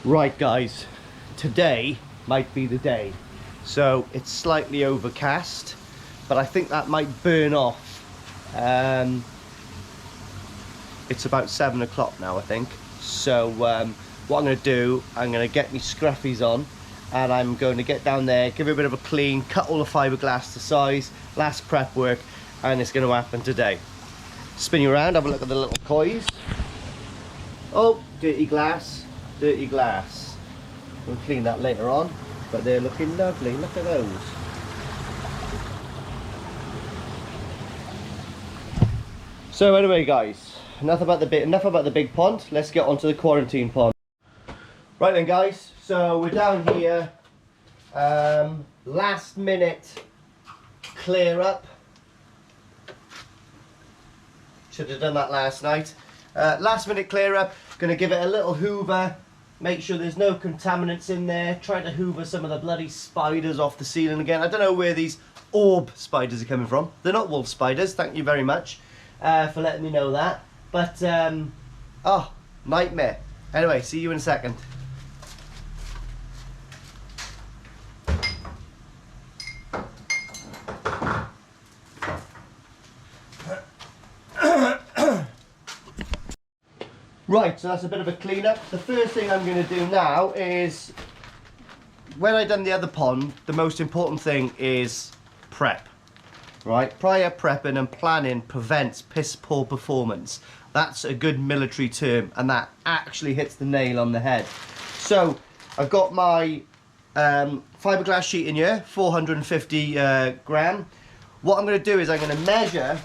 Right guys, today might be the day. So it's slightly overcast, but I think that might burn off. It's about 7 o'clock now, I think. So what I'm going to do, I'm going to get my scruffies on and I'm going to get down there, give it a bit of a clean, cut all the fiberglass to size, last prep work, and it's going to happen today. Spin you around, have a look at the little coys. Oh, dirty glass, dirty glass. We'll clean that later on, but they're looking lovely. Look at those. So anyway guys, enough about the big pond. Let's get onto the quarantine pond. Right then guys, so we're down here, last minute clear up. Should have done that last night. Last minute clear up, gonna give it a little hoover, make sure there's no contaminants in there, try to hoover some of the bloody spiders off the ceiling again. I don't know where these orb spiders are coming from. They're not wolf spiders, thank you very much for letting me know that. But, oh, nightmare. Anyway, see you in a second. Right, so that's a bit of a clean-up. The first thing I'm going to do now is, when I've done the other pond, the most important thing is prep. Right, prior prepping and planning prevents piss poor performance. That's a good military term, and that actually hits the nail on the head. So, I've got my fiberglass sheet in here, 450 gram. What I'm going to do is I'm going to measure.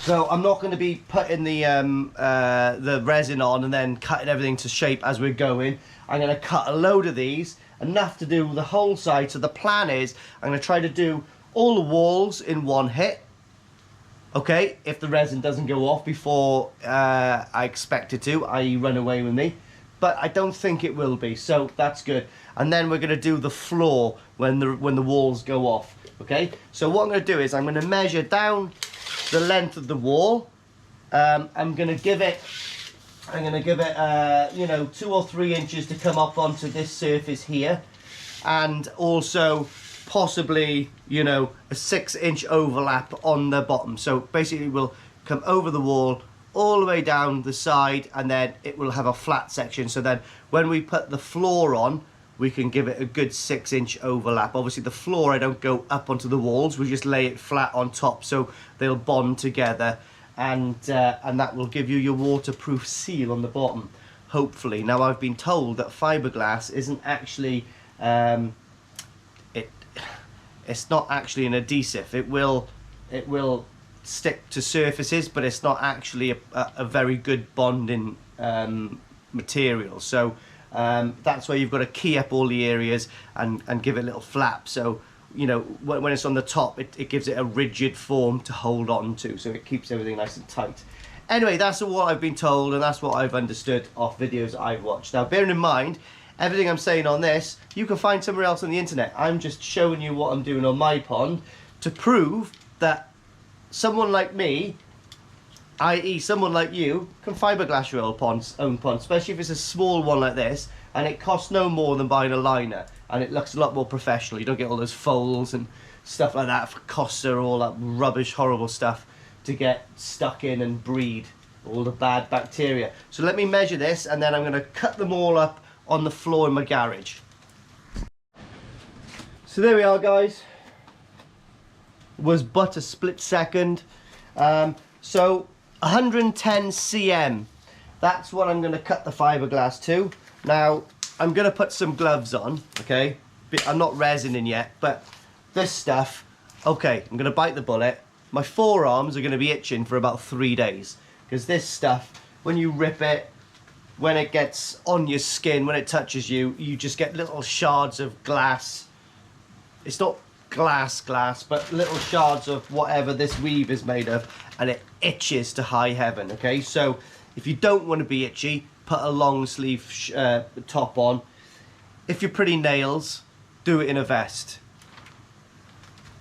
So I'm not going to be putting the resin on and then cutting everything to shape as we're going. I'm going to cut a load of these, enough to do the whole side. So the plan is I'm going to try to do all the walls in one hit. Okay, if the resin doesn't go off before I expect it to, i.e. run away with me. But I don't think it will be, so that's good. And then we're going to do the floor when the walls go off. Okay, so what I'm going to do is I'm going to measure down the length of the wall. I'm going to give it you know, 2 or 3 inches to come up onto this surface here, and also possibly, you know, a 6-inch overlap on the bottom. So basically we'll come over the wall all the way down the side, and then it will have a flat section, so then when we put the floor on, we can give it a good 6-inch overlap. Obviously the floor, I don't go up onto the walls, we just lay it flat on top so they'll bond together, and that will give you your waterproof seal on the bottom, hopefully. Now I've been told that fiberglass isn't actually, it's not actually an adhesive. It will stick to surfaces, but it's not actually a very good bonding material. So that's why you've got to key up all the areas and give it a little flap. So, you know, when it's on the top, it gives it a rigid form to hold on to, so it keeps everything nice and tight. Anyway, that's what I've been told, and that's what I've understood off videos that I've watched. Now, bearing in mind, everything I'm saying on this, you can find somewhere else on the internet. I'm just showing you what I'm doing on my pond to prove that someone like me, i.e. someone like you, can fiberglass your own pond, especially if it's a small one like this, and it costs no more than buying a liner, and it looks a lot more professional. You don't get all those folds and stuff like that for Costa, or all that rubbish, horrible stuff to get stuck in and breed all the bad bacteria. So let me measure this, and then I'm going to cut them all up on the floor in my garage. So there we are guys. Was but a split second. So 110 cm, that's what I'm going to cut the fiberglass to. Now I'm going to put some gloves on, okay? I'm not resining yet, but this stuff, okay, I'm going to bite the bullet. My forearms are going to be itching for about 3 days, because this stuff, when you rip it, when it gets on your skin, when it touches you, you just get little shards of glass. It's not glass, but little shards of whatever this weave is made of, and it itches to high heaven, okay? So if you don't want to be itchy, put a long sleeve top on. If you're pretty nails, do it in a vest.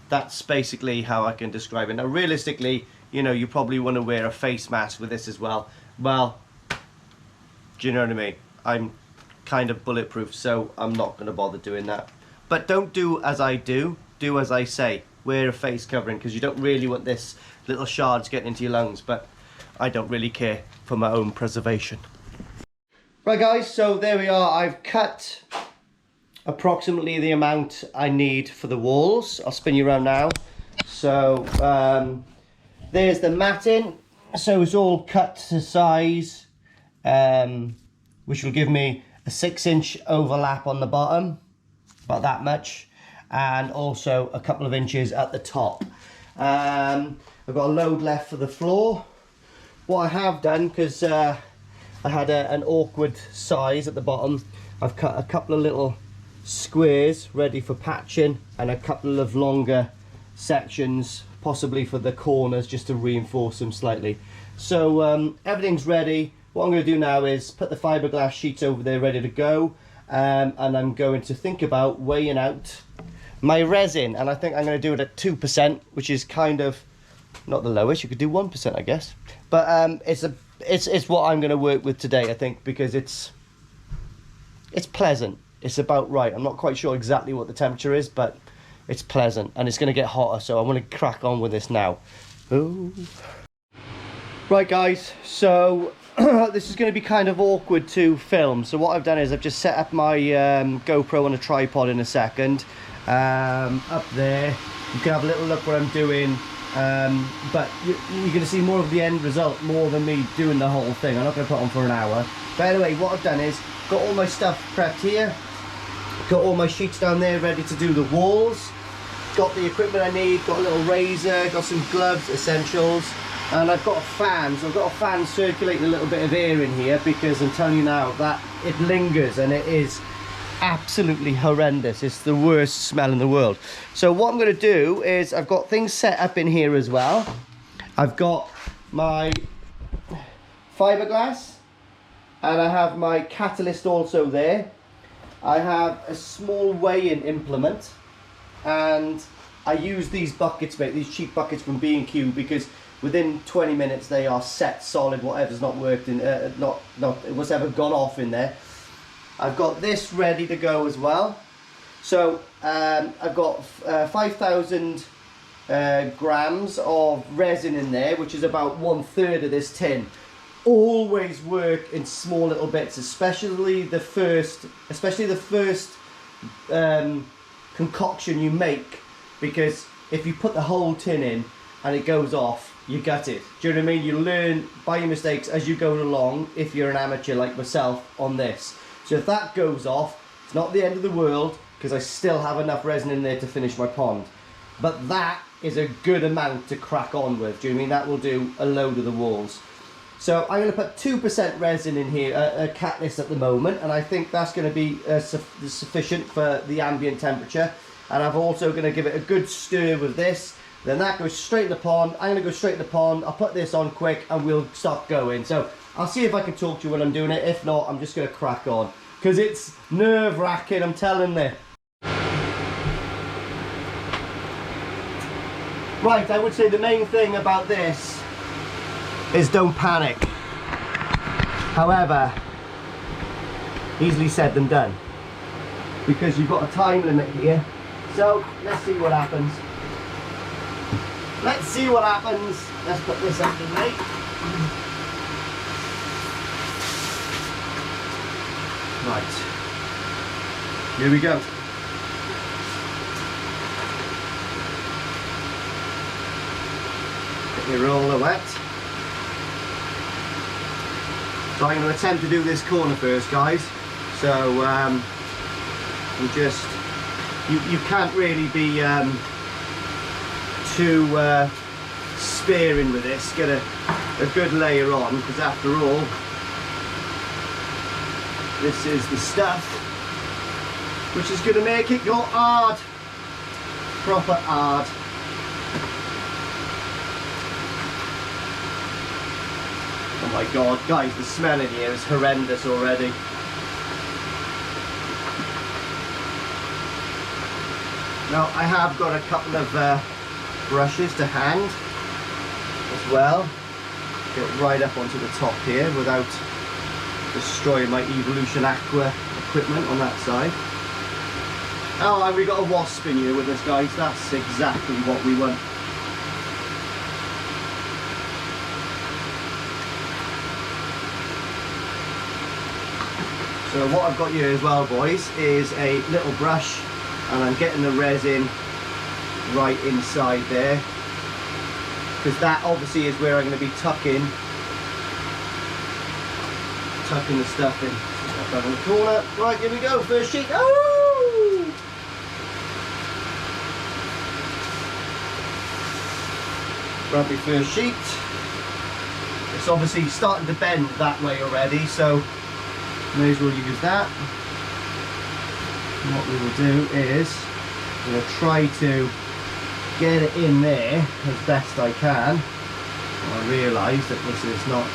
That's basically how I can describe it. Now realistically, you know, you probably want to wear a face mask with this as well. Well, do you know what I mean? I'm kind of bulletproof, so I'm not going to bother doing that. But don't do as I do as I say. Wear a face covering, because you don't really want this little shards getting into your lungs, but I don't really care for my own preservation. Right guys, so there we are. I've cut approximately the amount I need for the walls. I'll spin you around now. So there's the matting, so it's all cut to size, which will give me a 6-inch overlap on the bottom, about that much, and also a couple of inches at the top. I've got a load left for the floor. What I have done, because I had an awkward size at the bottom, I've cut a couple of little squares ready for patching and a couple of longer sections, possibly for the corners, just to reinforce them slightly. So everything's ready. What I'm going to do now is put the fiberglass sheets over there ready to go, and I'm going to think about weighing out my resin, and I think I'm going to do it at 2%, which is kind of not the lowest. You could do 1%, I guess, but it's what I'm going to work with today, I think, because it's pleasant. It's about right. I'm not quite sure exactly what the temperature is, but it's pleasant, and it's going to get hotter, so I want to crack on with this now. Ooh. Right guys, so this is going to be kind of awkward to film, so what I've done is I've just set up my GoPro on a tripod in a second. Up there you can have a little look what I'm doing, but you're going to see more of the end result more than me doing the whole thing. I'm not going to put on for an hour, but anyway, what I've done is got all my stuff prepped here, got all my sheets down there ready to do the walls, got the equipment I need, got a little razor, got some gloves, essentials, and I've got a fan. So I've got a fan circulating a little bit of air in here, because I'm telling you now that it lingers and it is absolutely horrendous. It's the worst smell in the world. So what I'm going to do is I've got things set up in here as well. I've got my fiberglass and I have my catalyst also there. I have a small weighing implement, and I use these buckets, mate, these cheap buckets from B&Q, because within 20 minutes they are set solid, whatever's not worked in, whatever gone off in there. I've got this ready to go as well. So I've got 5,000 grams of resin in there, which is about 1/3 of this tin. Always work in small little bits, especially the first concoction you make, because if you put the whole tin in and it goes off, you gut it. Do you know what I mean? You learn by your mistakes as you go along, if you're an amateur like myself on this. So if that goes off, it's not the end of the world, because I still have enough resin in there to finish my pond. But that is a good amount to crack on with. Do you know what I mean? That will do a load of the walls. So I'm going to put 2% resin in here, a catalyst at the moment, and I think that's going to be sufficient for the ambient temperature. And I'm also going to give it a good stir with this. Then that goes straight in the pond. I'm going to go straight in the pond. I'll put this on quick and we'll start going. So I'll see if I can talk to you when I'm doing it. If not, I'm just going to crack on, because it's nerve-wracking, I'm telling you. Right, I would say the main thing about this is don't panic. However, easily said than done, because you've got a time limit here. So let's see what happens. Let's see what happens. Let's put this underneath. Right, here we go. Get your roller wet. So I'm going to attempt to do this corner first, guys. So you can't really be too sparing with this. Get a good layer on, because after all, this is the stuff which is going to make it go hard, proper hard. Oh my god, guys, the smell in here is horrendous already. Now I have got a couple of brushes to hand as well. Get right up onto the top here without destroying my Evolution Aqua equipment on that side. Oh, and we got a wasp in here with us, guys. That's exactly what we want. So what I've got here as well, boys, is a little brush, and I'm getting the resin right inside there, because that obviously is where I'm going to be tucking the stuff in. So down in the corner. Right, here we go. First sheet. Oh! Grab my first sheet. It's obviously starting to bend that way already, so may as well use that. And what we will do is I'm going to try to get it in there as best I can. I realise that this is not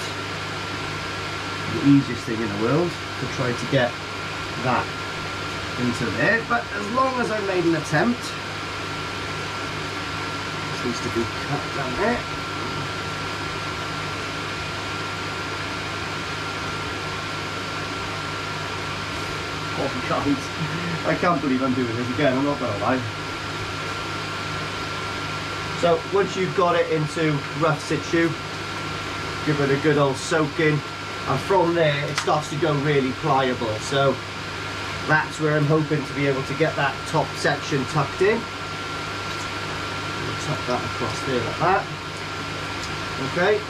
the easiest thing in the world to try to get that into there, but as long as I made an attempt, this needs to be cut down there. Oh guys, I can't believe I'm doing this again, I'm not gonna lie. So once you've got it into rough situ, give it a good old soaking, and from there it starts to go really pliable. So that's where I'm hoping to be able to get that top section tucked in. We'll tuck that across there like that. Okay.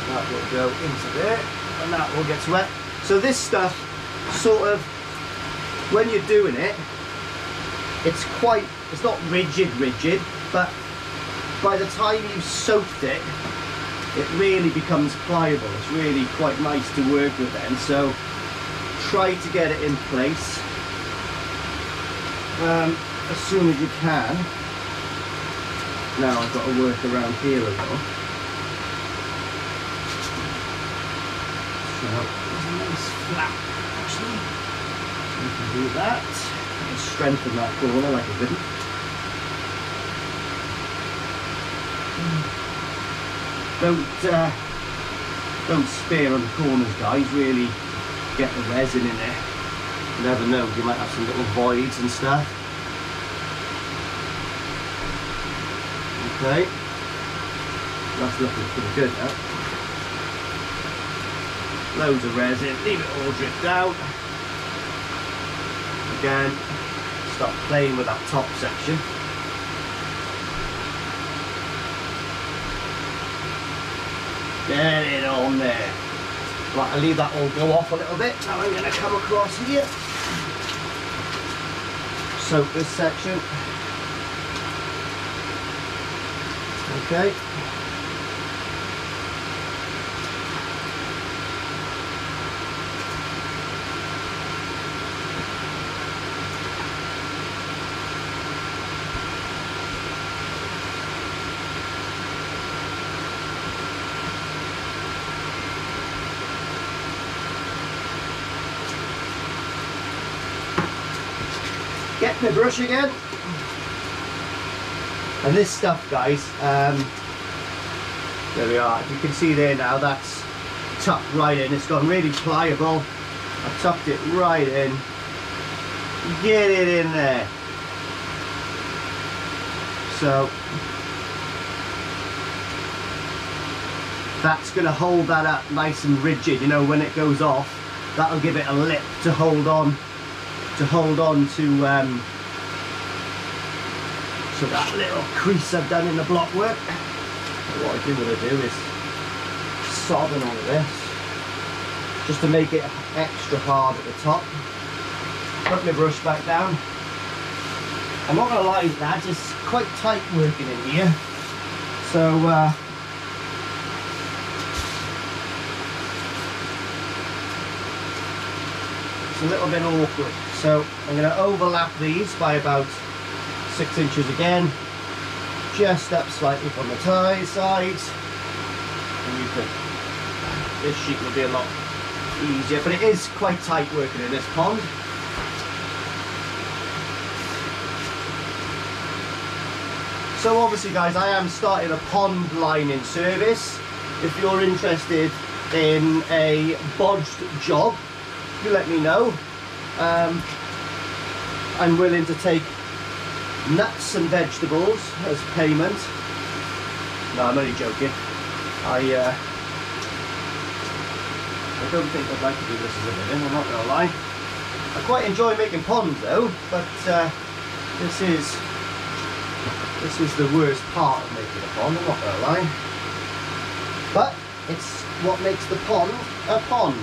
That will go into there, and that will get wet. So this stuff, sort of, when you're doing it, it's not rigid, but by the time you've soaked it, it really becomes pliable. It's really quite nice to work with then. So try to get it in place as soon as you can. Now I've got to work around here a little. So there's a nice flap actually. So we can do that and strengthen that corner like a didn't. Don't spare on the corners, guys. Really get the resin in there. You never know, you might have some little voids and stuff. Okay, that's looking pretty good now. Loads of resin, leave it all dripped out. Again, start playing with that top section. Get it on there. Right, I'll leave that all go off a little bit. Now I'm going to come across here. Soak this section. Okay. Get my brush again, and this stuff, guys, there we are. You can see there now, that's tucked right in. It's gone really pliable. I've tucked it right in. Get it in there. So that's going to hold that up nice and rigid. You know, when it goes off, that'll give it a lip to hold on to so that little crease I've done in the block work. What I do want to do is soften all of this just to make it extra hard at the top. Put my brush back down. I'm not going to lie, lads, it's quite tight working in here, so it's a little bit awkward. So I'm going to overlap these by about 6 inches again, just up slightly from the tie sides, and you can, this sheet will be a lot easier, but it is quite tight working in this pond. So obviously, guys, I am starting a pond lining service. If you're interested in a bodged job, you let me know. I'm willing to take nuts and vegetables as payment. No, I'm only joking. I don't think I'd like to do this as a living, I'm not going to lie. I quite enjoy making ponds though, but this is the worst part of making a pond, I'm not going to lie. But it's what makes the pond a pond.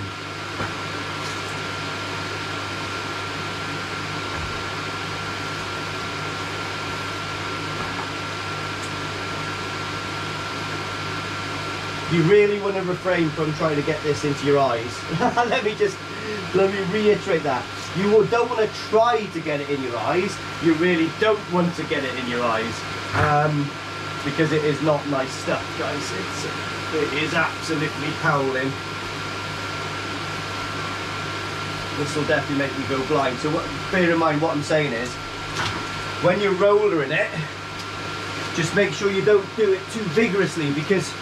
You really want to refrain from trying to get this into your eyes. let me reiterate that. You don't want to try to get it in your eyes. You really don't want to get it in your eyes. Because it is not nice stuff, guys. It is absolutely howling. This will definitely make me go blind. So bear in mind what I'm saying is, when you're rollering it, just make sure you don't do it too vigorously, because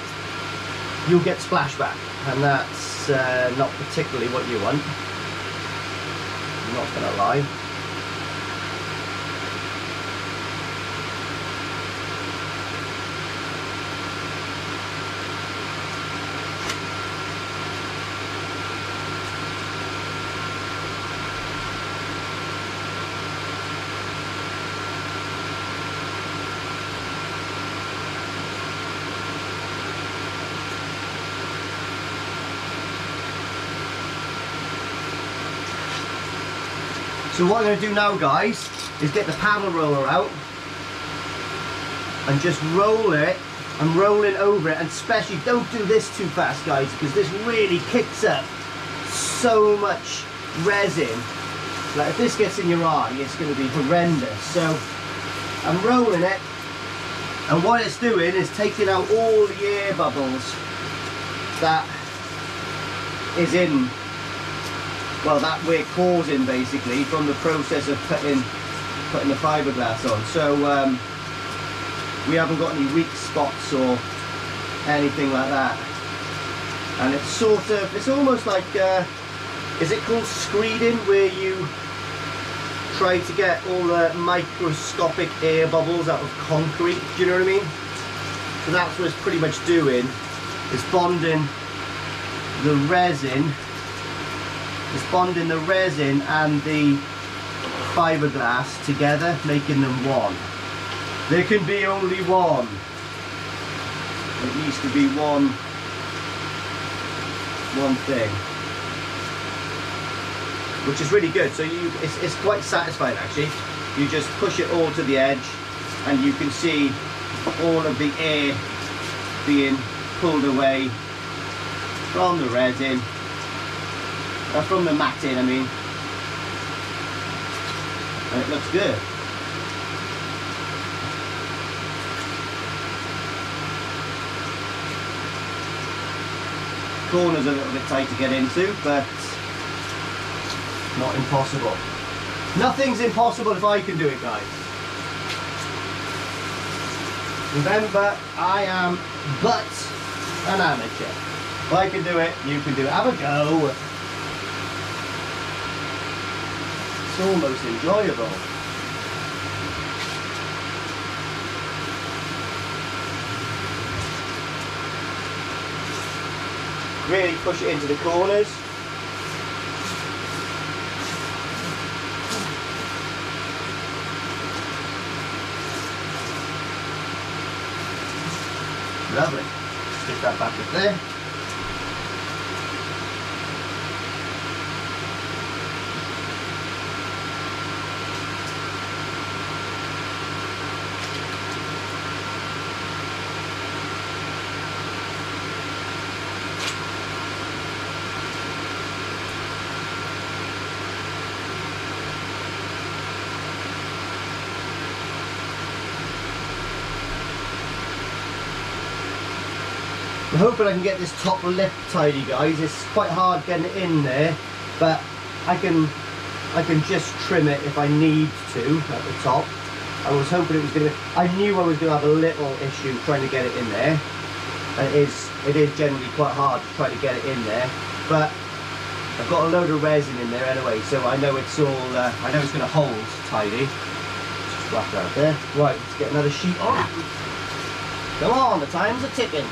you'll get splashback, and that's not particularly what you want. I'm not gonna lie. So what I'm going to do now, guys, is get the paddle roller out and just roll it and roll it over it, and especially don't do this too fast, guys, because this really kicks up so much resin. Like if this gets in your eye, it's going to be horrendous. So I'm rolling it, and what it's doing is taking out all the air bubbles that is in, well, that we're causing basically from the process of putting the fiberglass on. So we haven't got any weak spots or anything like that. And it's sort of, it's almost like, is it called screeding, where you try to get all the microscopic air bubbles out of concrete? Do you know what I mean? So that's what it's pretty much doing. It's bonding the resin. It's bonding the resin and the fiberglass together, making them one. There can be only one. It needs to be one thing, which is really good. So it's quite satisfying actually. You just push it all to the edge, and you can see all of the air being pulled away from the resin. From the matting, I mean, and it looks good. Corner's a little bit tight to get into, but not impossible. Nothing's impossible if I can do it, guys. Remember, I am but an amateur. If I can do it, you can do it. Have a go. It's almost enjoyable. Really push it into the corners. Lovely. Stick that back up there. I'm hoping I can get this top lip tidy, guys. It's quite hard getting it in there, but I can just trim it if I need to at the top. I was hoping it was going to, I knew I was going to have a little issue trying to get it in there, and it is it is generally quite hard to try to get it in there, but I've got a load of resin in there anyway, so I know it's all, I know it's going to hold tidy. Just wrap that there. Right, let's get another sheet on. Come on, the time's a ticking.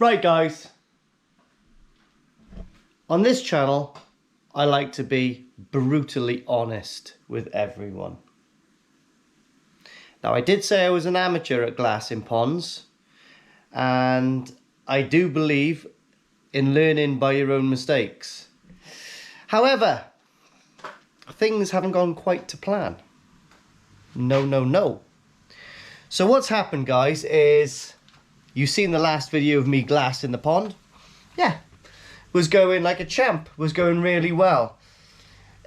Right guys, on this channel I like to be brutally honest with everyone. Now I did say I was an amateur at glassing ponds, and I do believe in learning by your own mistakes. However, things haven't gone quite to plan. No. So what's happened guys is, you've seen the last video of me glass in the pond. Yeah, was going like a champ, was going really well.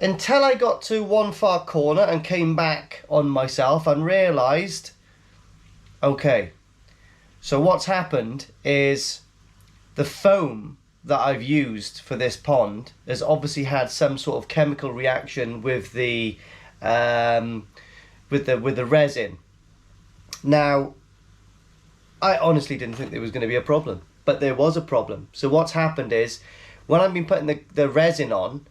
Until I got to one far corner and came back on myself and realised, okay, so what's happened is the foam that I've used for this pond has obviously had some sort of chemical reaction with the resin. Now, I honestly didn't think there was going to be a problem, but there was a problem. So what's happened is, when I've been putting the resin on,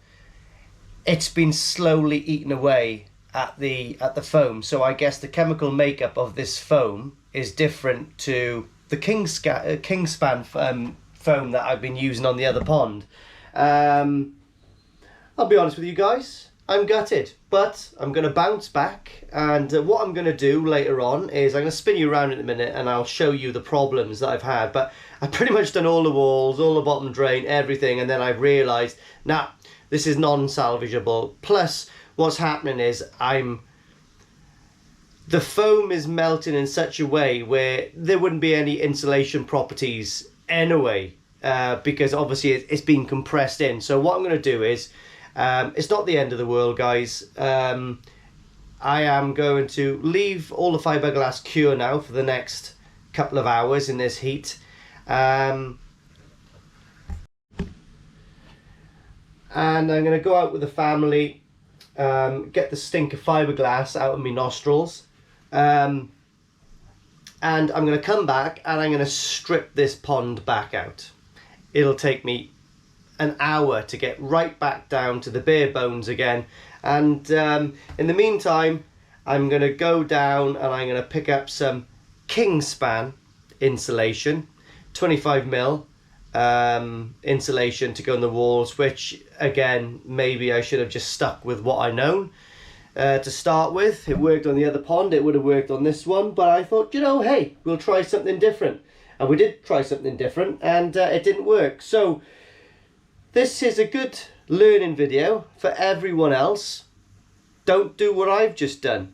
it's been slowly eaten away at the foam. So I guess the chemical makeup of this foam is different to the Kingspan foam that I've been using on the other pond. I'll be honest with you guys, I'm gutted, but I'm going to bounce back, and what I'm going to do later on is I'm going to spin you around in a minute and I'll show you the problems that I've had. But I've pretty much done all the walls, all the bottom drain, everything, and then I've realised, nah, this is non-salvageable. Plus, what's happening is the foam is melting in such a way where there wouldn't be any insulation properties anyway, because obviously it's been compressed in. So what I'm going to do is, it's not the end of the world guys. I am going to leave all the fiberglass cure now for the next couple of hours in this heat. And I'm going to go out with the family, get the stink of fiberglass out of my nostrils, and I'm going to come back and I'm going to strip this pond back out. It'll take me an hour to get right back down to the bare bones again, and in the meantime I'm going to go down and I'm going to pick up some Kingspan insulation, 25mm insulation to go on the walls, which again, maybe I should have just stuck with what I know to start with. It worked on the other pond, it would have worked on this one, but I thought, you know, hey, we'll try something different. And we did try something different, and it didn't work. So this is a good learning video for everyone else. Don't do what I've just done.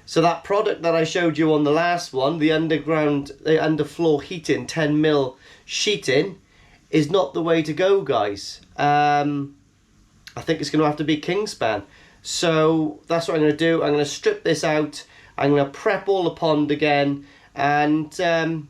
So that product that I showed you on the last one, the underfloor heating 10mm sheeting, is not the way to go guys. I think it's going to have to be Kingspan. So that's what I'm going to do. I'm going to strip this out, I'm going to prep all the pond again, and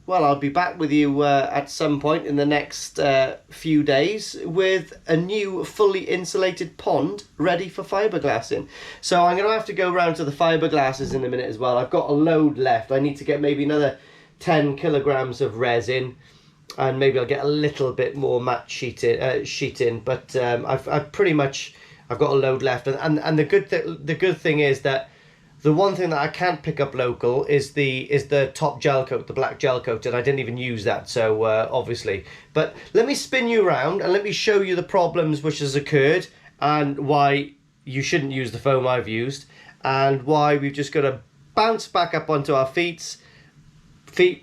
well, I'll be back with you at some point in the next few days with a new fully insulated pond ready for fiberglassing. So I'm going to have to go round to the fiberglasses in a minute as well. I've got a load left. I need to get maybe another 10 kilograms of resin, and maybe I'll get a little bit more matte sheeting, but I've pretty much, I've got a load left, and the good thing is that the one thing that I can't pick up local is the top gel coat, the black gel coat, and I didn't even use that, so obviously. But let me spin you around and let me show you the problems which has occurred, and why you shouldn't use the foam I've used, and why we've just got to bounce back up onto our feet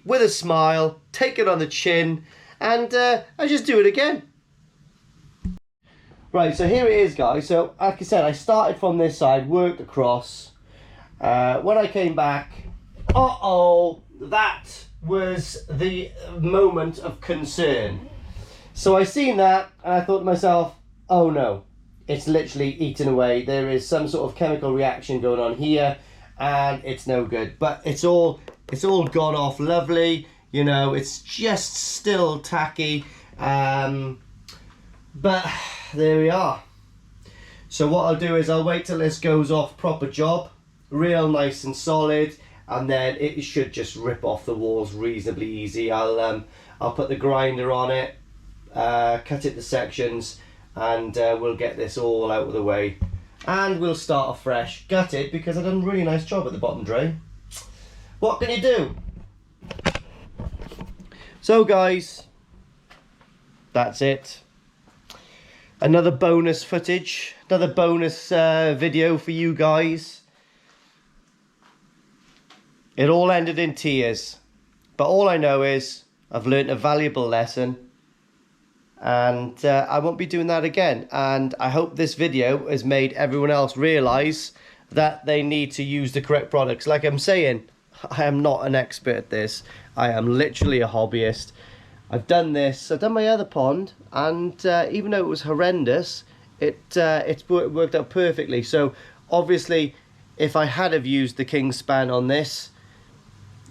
with a smile, take it on the chin, and I just do it again. Right, so here it is guys. So like I said, I started from this side, worked across. When I came back, that was the moment of concern. So I seen that and I thought to myself, oh no, it's literally eaten away. There is some sort of chemical reaction going on here, and it's no good. But it's all gone off lovely, you know, it's just still tacky, but there we are. So what I'll do is I'll wait till this goes off proper job, real nice and solid, and then it should just rip off the walls reasonably easy. I'll put the grinder on it, cut it to sections, and we'll get this all out of the way, and we'll start afresh. Gutted because I've done a really nice job at the bottom drain. What can you do? So guys, that's it. Another bonus footage, another bonus video for you guys. It all ended in tears, but all I know is I've learnt a valuable lesson, and I won't be doing that again. And I hope this video has made everyone else realise that they need to use the correct products. Like I'm saying, I am not an expert at this. I am literally a hobbyist. I've done this, I've done my other pond, and even though it was horrendous, it's worked out perfectly. So obviously, if I had have used the Kingspan on this,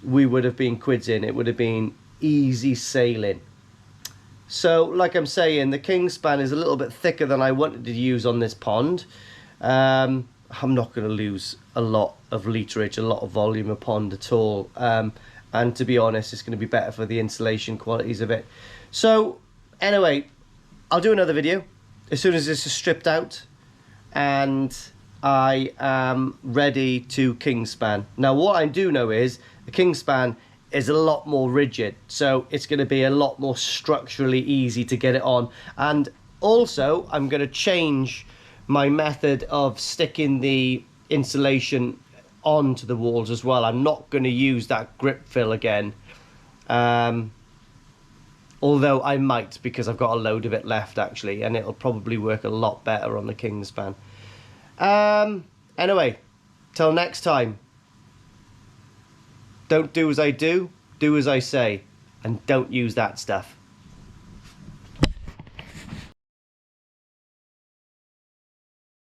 we would have been quids in. It would have been easy sailing. So like I'm saying, the Kingspan is a little bit thicker than I wanted to use on this pond. I'm not going to lose a lot of literage, a lot of volume of pond at all. And to be honest, it's going to be better for the insulation qualities of it. So anyway, I'll do another video as soon as this is stripped out and I am ready to Kingspan. Now what I do know is the Kingspan is a lot more rigid, so it's going to be a lot more structurally easy to get it on. And also I'm going to change my method of sticking the insulation onto the walls as well. I'm not going to use that grip fill again, although I might, because I've got a load of it left actually, and it'll probably work a lot better on the Kingspan. Anyway, till next time, don't do as I do, do as I say, and don't use that stuff.